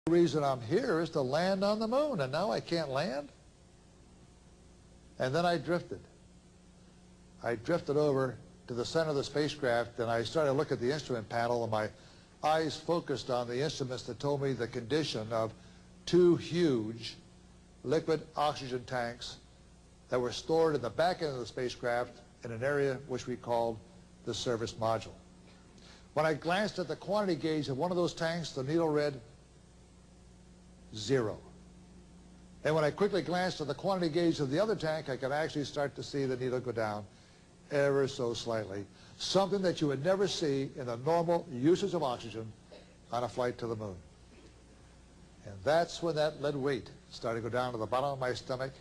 The reason I'm here is to land on the moon, and now I can't land. And then I drifted. I drifted over to the center of the spacecraft, and I started to look at the instrument panel, and my eyes focused on the instruments that told me the condition of two huge liquid oxygen tanks that were stored in the back end of the spacecraft in an area which we called the service module. When I glanced at the quantity gauge of one of those tanks, the needle read 0. And when I quickly glanced at the quantity gauge of the other tank, I could actually start to see the needle go down ever so slightly, something that you would never see in the normal usage of oxygen on a flight to the moon. And that's when that lead weight started to go down to the bottom of my stomach.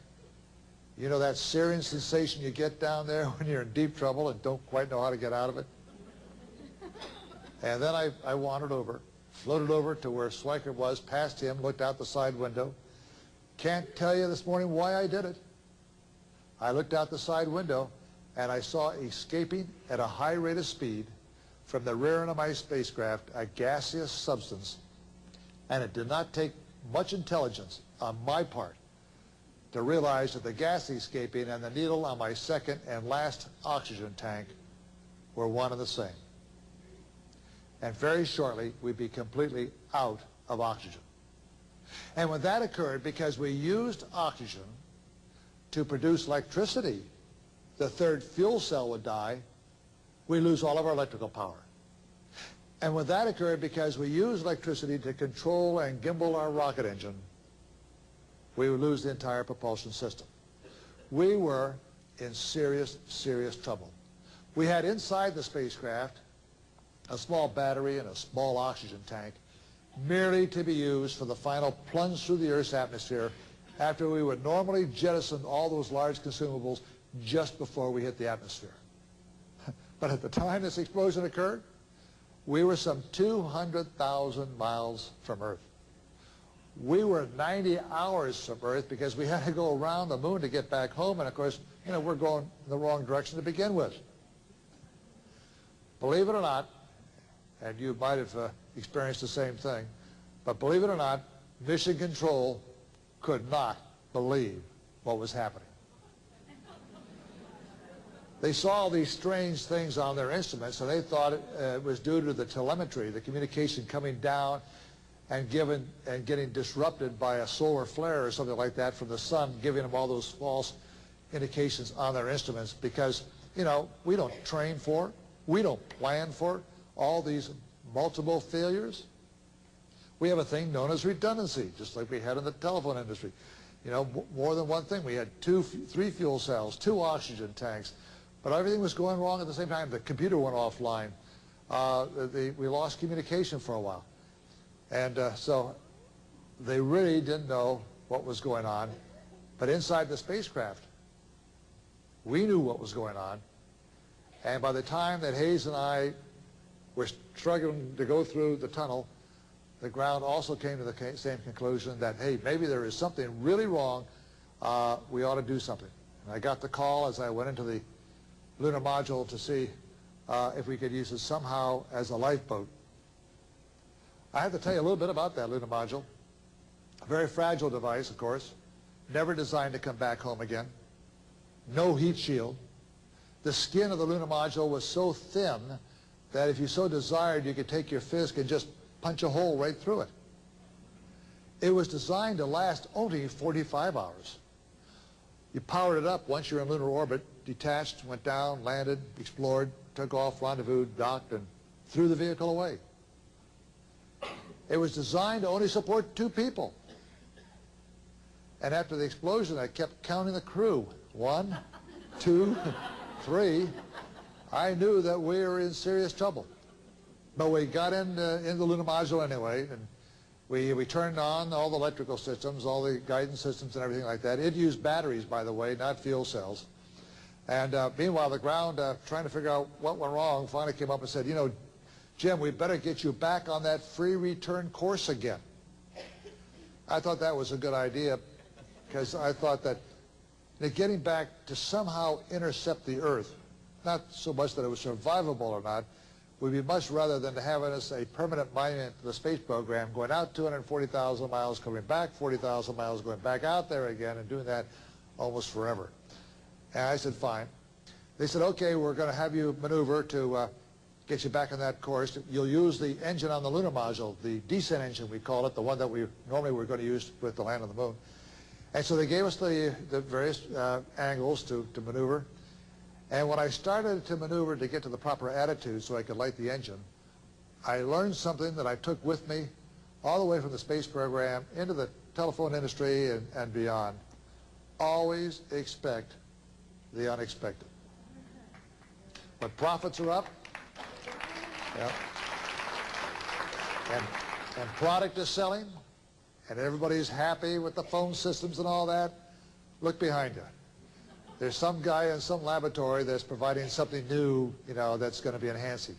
You know that searing sensation you get down there when you're in deep trouble and don't quite know how to get out of it? And then I wandered over, floated over to where Schweikert was, past him, looked out the side window. Can't tell you this morning why I did it. I looked out the side window and I saw escaping at a high rate of speed from the rear end of my spacecraft a gaseous substance, and it did not take much intelligence on my part to realize that the gas escaping and the needle on my second and last oxygen tank were one and the same. And very shortly, we'd be completely out of oxygen. And when that occurred, because we used oxygen to produce electricity, the third fuel cell would die, we lose all of our electrical power. And when that occurred, because we used electricity to control and gimbal our rocket engine, we would lose the entire propulsion system. We were in serious, serious trouble. We had inside the spacecraft a small battery and a small oxygen tank, merely to be used for the final plunge through the Earth's atmosphere after we would normally jettison all those large consumables just before we hit the atmosphere. But at the time this explosion occurred, we were some 200,000 miles from Earth. We were 90 hours from Earth because we had to go around the moon to get back home, and of course, you know, we're going in the wrong direction to begin with. Believe it or not, and you might have experienced the same thing, but believe it or not, Mission Control could not believe what was happening. They saw these strange things on their instruments, and they thought it was due to the telemetry, the communication coming down and getting disrupted by a solar flare or something like that from the sun, giving them all those false indications on their instruments because, you know, we don't train for it. We don't plan for all these multiple failures. We have a thing known as redundancy, just like we had in the telephone industry. You know, more than one thing. We had three fuel cells, 2 oxygen tanks, but everything was going wrong at the same time. The computer went offline. We lost communication for a while. And so they really didn't know what was going on. But inside the spacecraft, we knew what was going on. And by the time that Hayes and I were struggling to go through the tunnel, the ground also came to the same conclusion that, hey, maybe there is something really wrong. We ought to do something. And I got the call as I went into the lunar module to see if we could use it somehow as a lifeboat. I have to tell you a little bit about that lunar module. A very fragile device, of course, never designed to come back home again. No heat shield. The skin of the lunar module was so thin that if you so desired, you could take your fist and just punch a hole right through it. It was designed to last only 45 hours. You powered it up once you're in lunar orbit, detached, went down, landed, explored, took off, rendezvous, docked, and threw the vehicle away. It was designed to only support 2 people. And after the explosion, I kept counting the crew. 1, 2, 3. I knew that we were in serious trouble. But we got in the lunar module anyway, and we turned on all the electrical systems, all the guidance systems and everything like that. It used batteries, by the way, not fuel cells. And meanwhile, the ground, trying to figure out what went wrong, finally came up and said, you know, Jim, we better get you back on that free return course again. I thought that was a good idea because I thought that getting back to somehow intercept the Earth, not so much that it was survivable or not, would be much rather than to having us a permanent monument to the space program, going out 240,000 miles, coming back 40,000 miles, going back out there again, and doing that almost forever. And I said, fine. They said, okay, we're going to have you maneuver to get you back on that course. You'll use the engine on the lunar module, the descent engine, we call it, the one that we normally were going to use with the land on the moon. And so they gave us the various angles to maneuver. And when I started to maneuver to get to the proper attitude so I could light the engine, I learned something that I took with me all the way from the space program into the telephone industry and beyond. Always expect the unexpected. When profits are up, yeah, and product is selling, and everybody's happy with the phone systems and all that, look behind you. There's some guy in some laboratory that's providing something new, you know, that's going to be enhancing.